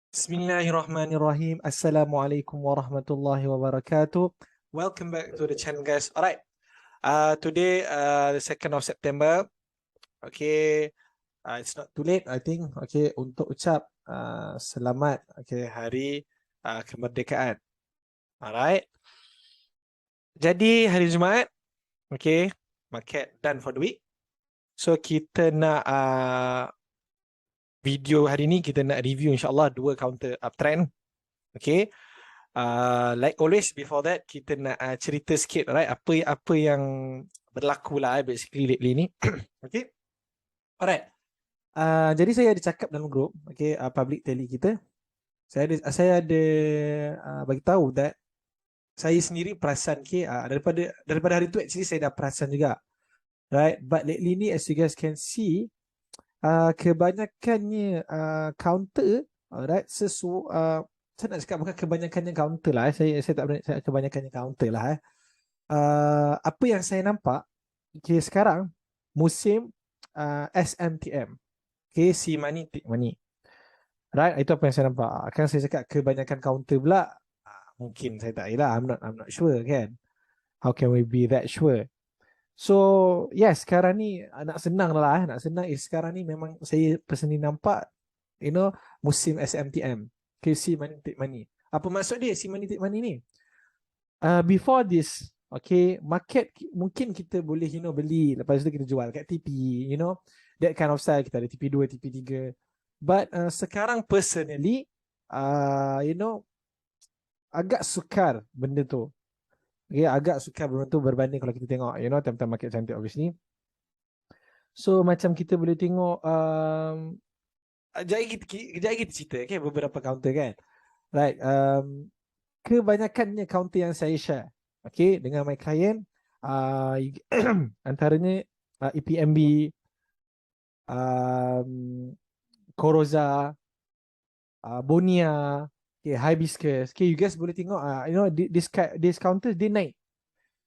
Bismillahirrahmanirrahim. Assalamualaikum warahmatullahi wabarakatuh. Welcome back to the channel, guys. Alright. Today, the 2nd of September. Okay. It's not too late, I think. Okay, untuk ucap selamat. Okay, hari kemerdekaan. Alright. Jadi hari Jumaat. Okay, market done for the week. So kita nak video hari ni kita nak review insyaAllah dua counter uptrend. Okay. Like always, before that kita nak cerita sikit, right? Apa yang berlaku lah basically lately ni. Okay. Alright. Jadi saya ada cakap dalam group, okay, public tele kita. Saya ada bagi tahu that saya sendiri perasan, okay, daripada hari tu actually saya dah perasan juga, right? But lately ni, as you guys can see, kebanyakannya counter, alright, saya nak cakap bukan kebanyakannya counter lah. Saya tak berani cakap kebanyakannya counter lah. Apa yang saya nampak, okay, sekarang musim SMTM. Okay, see money, take money. Right, itu apa yang saya nampak. Kan saya cakap kebanyakan counter pula. Mungkin saya tak ialah. I'm not sure kan. How can we be that sure? So, yes, sekarang ni nak senang lah. Nak senang sekarang ni memang saya personally nampak, musim SMTM. Okay, see money, take money. Apa maksud dia see money, take money ni? Before this, okay, market mungkin kita boleh, beli. Lepas tu kita jual kat TP, that kind of style. Kita ada TP2, TP3. But sekarang personally, agak sukar benda tu. Okay, agak sukar benda tu berbanding kalau kita tengok, time-time market cantik obviously. So, macam kita boleh tengok, kejap kita cerita, okay, beberapa counter kan. Right, kebanyakannya counter yang saya share, okay, dengan my client, antaranya EPMB, Coroza, Bonia, okay, Hibiscus. Okay, you guys boleh tengok, this counter dia naik.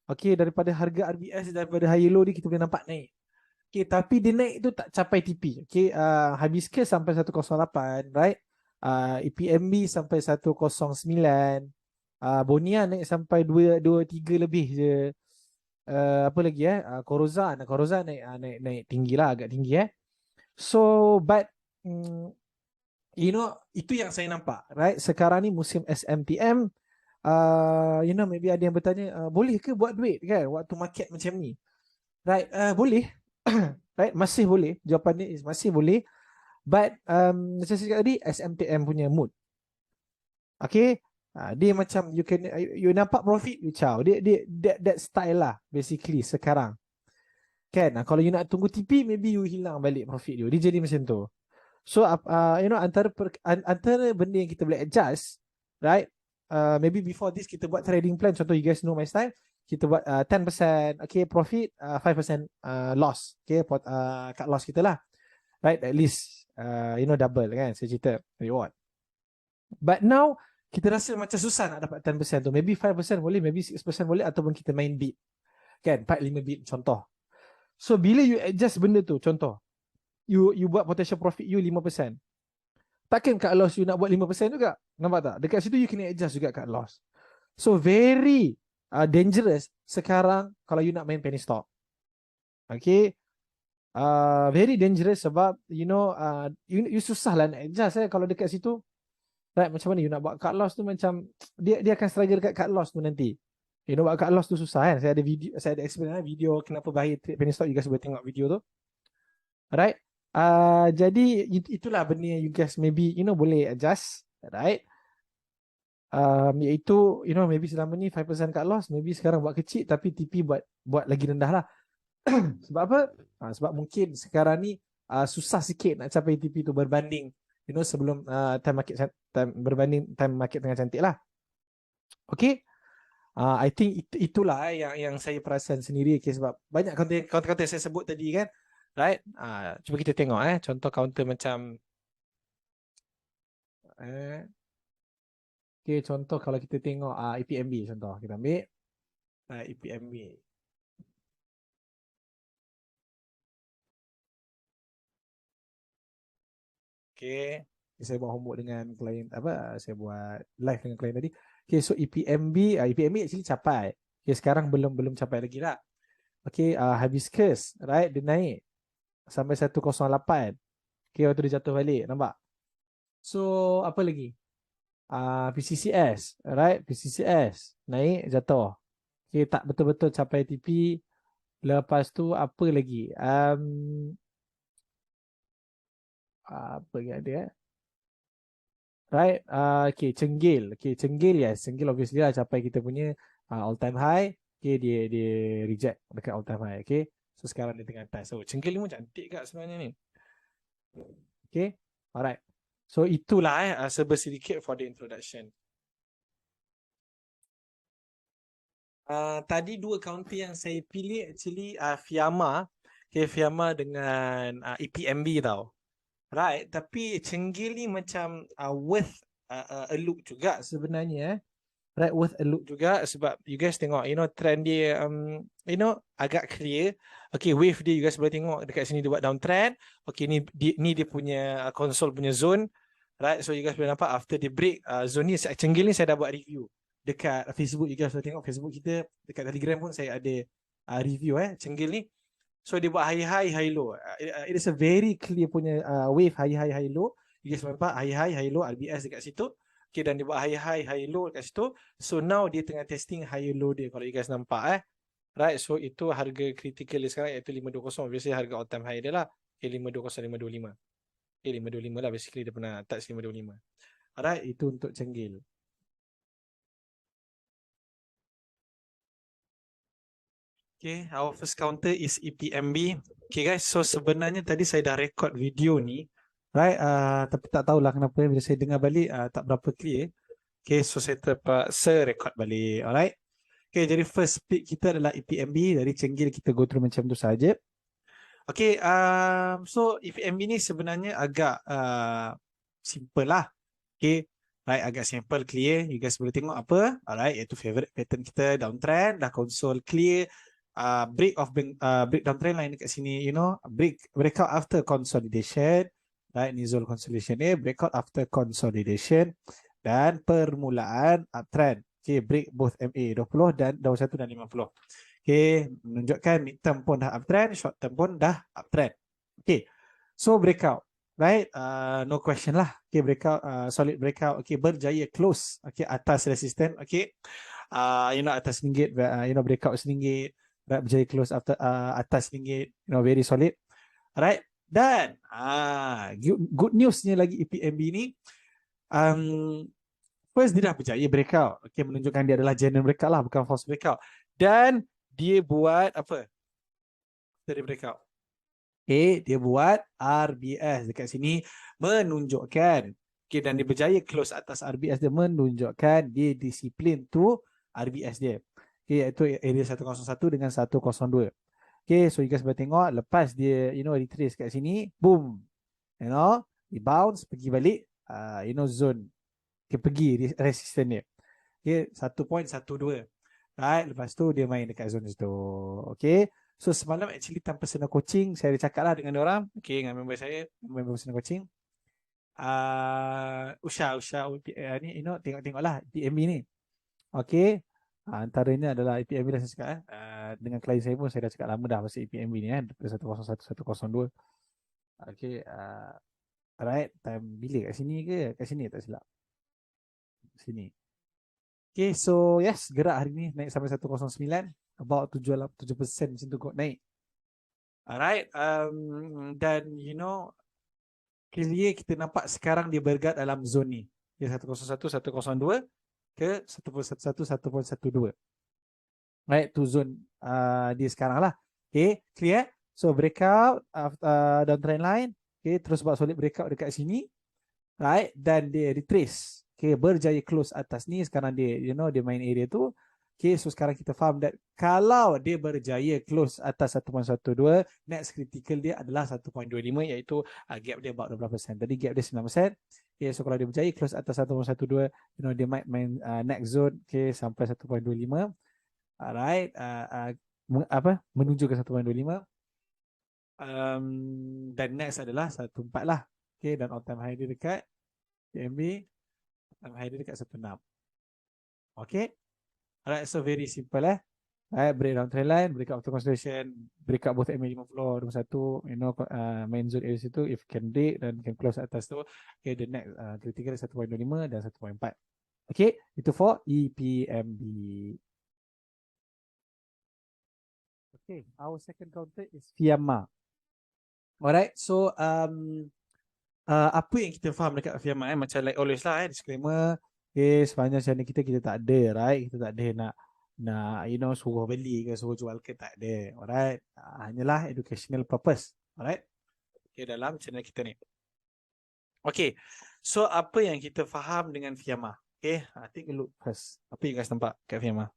Okay, daripada harga RBS, daripada high yellow dia kita boleh nampak naik. Okay, tapi dia naik tu tak capai TP. Okay, Hibiscus sampai 108, right? EPMB sampai 109. Bonia naik sampai 223 lebih je. Apa lagi Coroza naik tinggi lah, agak tinggi So, but itu yang saya nampak, right? Sekarang ni musim SMTM. Maybe ada yang bertanya, boleh ke buat duit kan waktu market macam ni? Right, boleh. Right, masih boleh. Jawapan dia is masih boleh. But macam saya cakap tadi, SMTM punya mood. Okay, dia macam you nampak profit, you caw. Dia that style lah basically sekarang. Kan, kalau you nak tunggu TP, maybe you hilang balik profit dia. Dia jadi macam tu. So antara benda yang kita boleh adjust, right? Maybe before this kita buat trading plan. Contoh, you guys know my style. Kita buat 10% okay profit, 5% loss. Okay, cut loss kita lah. Right, at least double kan saya cerita reward. But now kita rasa macam susah nak dapat 10% tu. Maybe 5% boleh, maybe 6% boleh, ataupun kita main bid. Kan, 4-5 bid contoh. So bila you adjust benda tu, contoh you buat potential profit you 5%. Takkan cut loss you nak buat 5% juga. Nampak tak? Dekat situ you kena adjust juga cut loss. So very dangerous sekarang kalau you nak main penny stock. Okay, very dangerous sebab you susah lah nak adjust kalau dekat situ. Right, macam mana you nak buat cut loss tu, macam dia akan struggle dekat cut loss tu nanti. Buat cut loss tu susah kan. Saya ada explain video kenapa bahaya trade penny stock. You guys boleh tengok video tu. Alright. Jadi itulah benda yang you guys maybe boleh adjust, right? Iaitu maybe selama ni 5% cut loss, maybe sekarang buat kecil tapi TP buat lagi rendah lah. Sebab apa? Sebab mungkin sekarang ni susah sikit nak capai TP tu berbanding sebelum berbanding time market tengah cantik lah. Okay, I think itulah yang saya perasan sendiri. Okay, sebab banyak counter saya sebut tadi kan, right? Cuba kita tengok contoh counter macam okay, contoh kalau kita tengok EPMB, contoh kita ambil EPMB. Okay, Saya buat homework dengan klien saya buat live dengan klien tadi. Okay, so EPMB actually capai. Okay, sekarang belum capai lagi lah. Okay, hibiscus, right, dia naik sampai 108. Okay, waktu dia jatuh balik, nampak? So apa lagi? PCCS, right, PCCS naik jatuh. Okay, tak betul-betul capai TP. Lepas tu apa lagi? Apa yang ada? Right, okay, Cenggil. Okay, Cenggil, yes, Cenggil obviously lah capai kita punya all time high. Okay, dia reject dekat all time high. Okay, so sekarang dia tengah atas. So Cenggil ni pun cantik kat sebenarnya ni. Okay, alright. So itulah sedikit for the introduction. Tadi dua counter yang saya pilih actually Fiamma. Okay, Fiamma dengan EPMB tau. Right, tapi Cenggil ni macam worth a look juga sebenarnya. Right, worth a look juga sebab you guys tengok, trend dia agak clear. Okay, wave dia you guys boleh tengok dekat sini dia buat downtrend. Okay, ni dia punya console punya zone. Right, so you guys boleh nampak after dia break zone ni. Cenggil ni saya dah buat review dekat Facebook. You guys boleh tengok Facebook kita, dekat Telegram pun saya ada review Cenggil ni. So dia buat high low. It is a very clear punya wave high low. You guys nampak high low RBS dekat situ. Okay, dan dia buat high low dekat situ. So now dia tengah testing high low dia kalau you guys nampak Right, so itu harga critical dia sekarang iaitu 520. Biasanya harga all time high dia lah. Okay, 520 525. Okay, 525 lah basically dia pernah touch 525. Alright, itu untuk Cenggil. Okay, our first counter is EPMB. Okay guys, so sebenarnya tadi saya dah record video ni, right? Tapi tak tahulah kenapa bila saya dengar balik tak berapa clear. Okay, so saya terpaksa record balik. Alright. Okay, jadi first pick kita adalah EPMB. Dari Cenggil kita go through macam tu saja. Okay, so EPMB ni sebenarnya agak simple lah. Okay, right, agak simple, clear. You guys boleh tengok apa? Alright, iaitu favorite pattern kita downtrend, dah console clear. Breakdown trend line dekat sini, breakout after consolidation, right? Ni zone consolidation ni, breakout after consolidation dan permulaan uptrend. Okay, break both MA 20 dan 21 dan 50. Okay, menunjukkan midterm pun dah uptrend, short term pun dah uptrend. Okay, so breakout, right? No question lah. Okay, breakout, solid breakout. Okay, berjaya close. Okay, atas resistance. Okay, atas RM1, breakout RM1. Right, berjaya close after atas RM1, very solid. Alright, dan good newsnya lagi EPMB ni, first dia dah berjaya breakout. Okay, menunjukkan dia adalah genuine breakout lah, bukan false breakout. Dan dia buat apa? Dari breakout. Okay, dia buat RBS dekat sini menunjukkan. Okay, dan dia berjaya close atas RBS dia, menunjukkan dia disiplin tu RBS dia. Okay, iaitu area 101 dengan 102. Okay, so you guys boleh tengok lepas dia, retrace kat sini, boom, dia bounce, pergi balik, zone, okay, pergi resistance dia. Okay, 1.12. Right, lepas tu dia main dekat zone situ. Okay, so semalam actually tanpa personal coaching, saya ada cakap lah dengan orang, okay, dengan member saya, member personal coaching. Usha, ni, tengok-tengoklah PMB ni. Okay, antaranya adalah EPMB dah saya cakap dengan klien saya pun saya dah cakap lama dah pasal EPMB ni daripada 101 102. Okay, alright, time bila kat sini ke? Kat sini tak silap. Sini. Okay, so yes, gerak hari ni naik sampai 109, about 7% macam tu kot naik. Alright, dan clear kita nampak sekarang dia bergerak dalam zone ni. Dia 101 102 ke 1.11 1.12. Right, to zone dia sekarang lah. Okay, clear? So breakout downtrend line. Okay, terus buat solid breakout dekat sini. Right, dan dia retrace. Okay, berjaya close atas ni. Sekarang dia, dia main area tu. Okay, so sekarang kita faham that kalau dia berjaya close atas 1.12, next critical dia adalah 1.25, iaitu gap dia about 12%. Tadi gap dia 9%. Okay, so kalau dia berjaya close atas 1.12, dia might main next zone, okay, sampai 1.25. Alright, menuju ke 1.25. Dan next adalah 1.4 lah. Okay, dan all time high dia dekat PMB all-time high dia dekat 16. Okay. Alright, so very simple Right, break down trend line, break up auto consolidation, break up both MA 50, 21, main zone area situ, if can break dan can close atas tu, okay, the next ketiga 1.25 dan 1.4. Okay, itu for EPMB. Okay, our second counter is Fiamma. Alright, so apa yang kita faham dekat Fiamma macam like always lah disclaimer, okay, sepanjang channel kita tak ada, right, kita tak ada nak suruh beli ke suruh jual ke, tak ada. Alright, hanyalah educational purpose. Alright, okay, dalam channel kita ni. Okay, so apa yang kita faham dengan Fiamma? Okay, take a look first. Apa yang guys nampak kat Fiamma?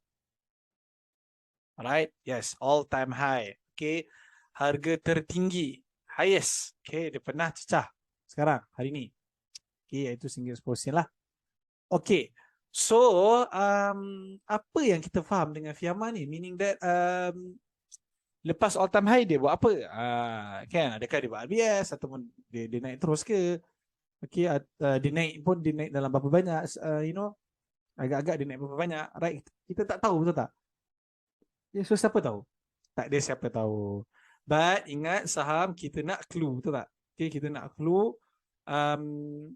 Alright, yes, all time high. Okay, harga tertinggi, highest. Okay, dia pernah cecah sekarang hari ni. Okay, iaitu RM1.10 lah. Okay, so apa yang kita faham dengan Fiamma ni? Meaning that lepas all time high dia buat apa? Kan, adakah dia buat RBS ataupun dia naik terus ke? Okay, dia naik pun dia naik dalam berapa banyak? Agak-agak dia naik berapa banyak? Right? Kita tak tahu, betul tak? So siapa tahu? Tak ada siapa tahu. But ingat saham kita nak clue, betul tak? Okay, kita nak clue.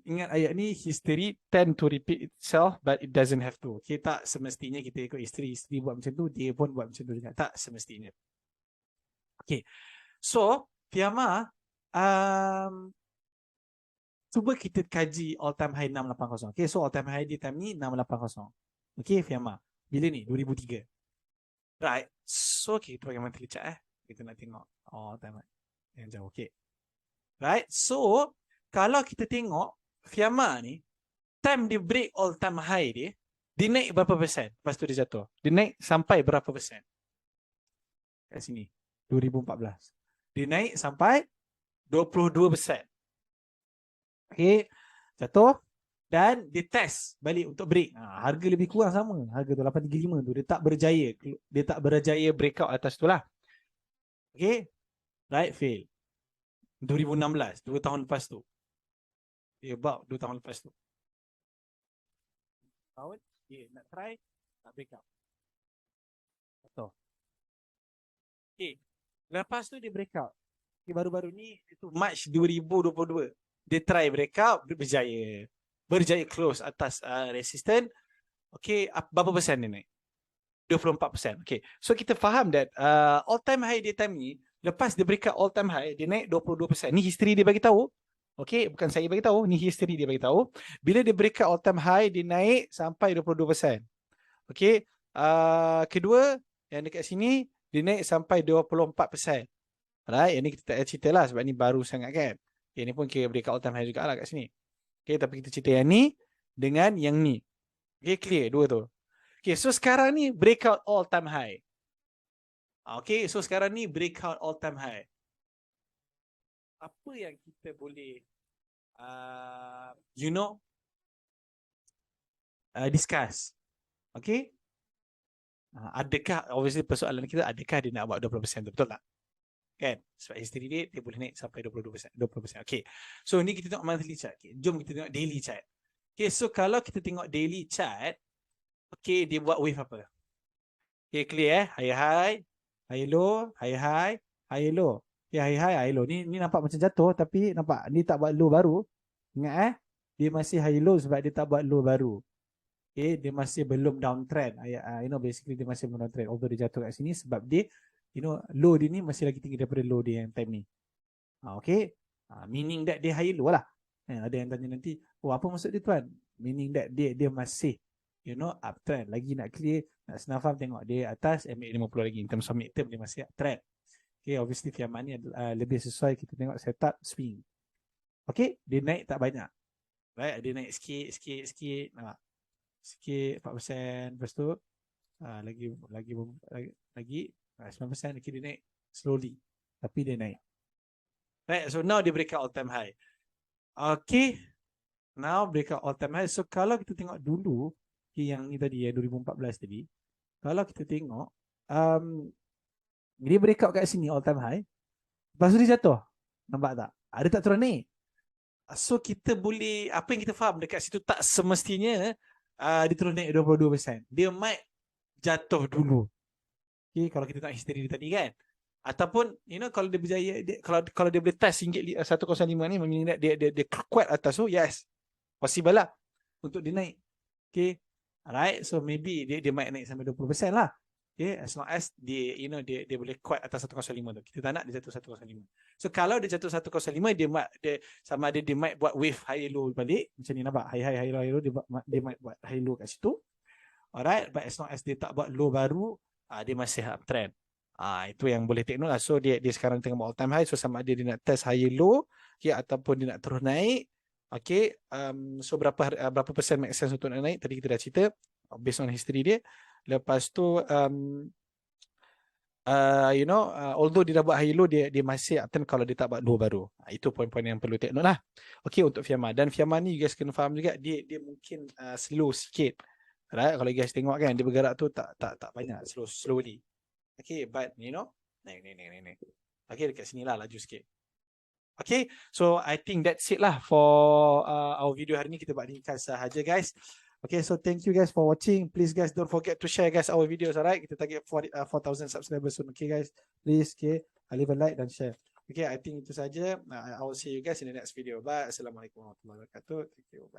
Ingat ayat ni, history tend to repeat itself but it doesn't have to. Okay, tak semestinya kita ikut history buat macam tu, dia pun buat macam tu juga. Tak semestinya. Okay, so Fiamma, cuba kita kaji all time high 680. Okay, so all time high di time ni 680. Okay, Fiamma, bila ni? 2003. Right, so okay, kita pakai monthly chart kita nak tengok all time high yang jauh. Okay, right, so kalau kita tengok Fiamma ni, time dia break all time high dia naik berapa persen lepas tu dia jatuh? Dia naik sampai berapa persen? Kat sini 2014 dia naik sampai 22%. Okay, jatuh dan dia test balik untuk break. Harga lebih kurang sama, harga tu 835 tu, dia tak berjaya breakout atas tu lah. Okay, right, fail 2016, 2 tahun lepas tu. About 2 tahun lepas tu. Tahun, nak try, tak breakout. Betul. Okay, lepas tu dia breakout. Okay, baru-baru ni, itu March 2022. Dia try breakout, berjaya close atas resistance. Okay, berapa persen dia naik? 24%. Okay, so kita faham that all time high dia time ni, lepas dia breakout all time high, dia naik 22%. Ni history dia bagi tahu. Okay, bukan saya bagi tahu, ni history dia bagi tahu. Bila dia breakout all time high, dia naik sampai 22%. Okay, kedua yang dekat sini, dia naik sampai 24%. Right, yang ni kita tak cerita lah sebab ni baru sangat kan. Okay, ni pun kira breakout all time high juga lah kat sini. Okay, tapi kita cerita yang ni dengan yang ni. Okay, clear dua tu. Okay, so sekarang ni breakout all time high. Okay, so sekarang ni breakout all time high. Apa yang kita boleh discuss? Okay, adakah, obviously persoalan kita, adakah dia nak buat 20% tu, betul tak? Kan? Sebab history dia boleh naik sampai 22%. Okay, so ni kita tengok monthly chart. Okay, jom kita tengok daily chart. Okay, so kalau kita tengok daily chart, okay, dia buat wave apa? Okay, clear high, high low, high, low. Okay, high low. Ni nampak macam jatuh, tapi nampak ni tak buat low baru. Ingat dia masih high low sebab dia tak buat low baru. Okay, dia masih belum downtrend. Basically dia masih belum downtrend. Although dia jatuh kat sini sebab dia, low dia ni masih lagi tinggi daripada low dia yang time ni. Okay, meaning that dia high low lah. Ada yang tanya nanti, apa maksud dia tuan? Meaning that dia masih uptrend. Lagi nak clear, nak senang faham, tengok dia atas MA50 lagi. In terms of midterm, dia masih uptrend. Okay, obviously Fiamma ni lebih sesuai kita tengok setup swing. Okay, dia naik tak banyak. Right, dia naik sikit. Sikit 4%. Lepas tu lagi 9%. Lagi dia naik slowly. Tapi dia naik. Right, so now dia breakout all time high. Okay, now breakout all time high. So kalau kita tengok dulu, yang ni tadi 2014 tadi, kalau kita tengok dia breakout kat sini all time high, lepas tu dia jatuh, nampak tak? Ada tak turun naik? So kita boleh, apa yang kita faham dekat situ, tak semestinya dia terus naik 22%. Dia might jatuh dulu. Okay, kalau kita tengok history dia tadi kan. Ataupun kalau dia berjaya, kalau dia boleh test ringgit 105 ni, meaning dia kuat atas tu, yes, possible lah untuk dia naik. Okay, alright, so maybe dia might naik sampai 20% lah. Okay, as long as dia dia boleh kuat atas 105 tu. Kita tak nak dia jatuh 105. So kalau dia jatuh 105, dia sama ada dia might buat wave high low balik macam ni, nampak, high low, dia might buat high low kat situ. Alright, but as long as dia tak buat low baru, dia masih uptrend. Itu yang boleh take note lah. So dia sekarang tengah all time high, so sama ada dia nak test high low, okay, ataupun dia nak terus naik. Okay, so berapa persen make sense untuk nak naik, tadi kita dah cerita based on history dia. Lepas tu although dia dah buat high low, dia masih uptrend kalau dia tak buat low baru. Itu poin-poin yang perlu take note lah. Okay, untuk Fiamma. Dan Fiamma ni you guys kena faham juga, dia mungkin slow sikit. Right? Kalau you guys tengok kan, dia bergerak tu tak banyak, slowly. Okay, but ni. Okay, dekat sini lah laju sikit. Okay, so I think that's it lah for our video hari ni. Kita buat ringkas sahaja guys. Okay, so thank you guys for watching. Please guys, don't forget to share guys our videos, alright? Kita target 4,000 subscribers soon. Okay guys, please, okay, leave a like dan share. Okay, I think itu saja. I will see you guys in the next video. Bye. Assalamualaikum warahmatullahi wabarakatuh. Thank you. Bye.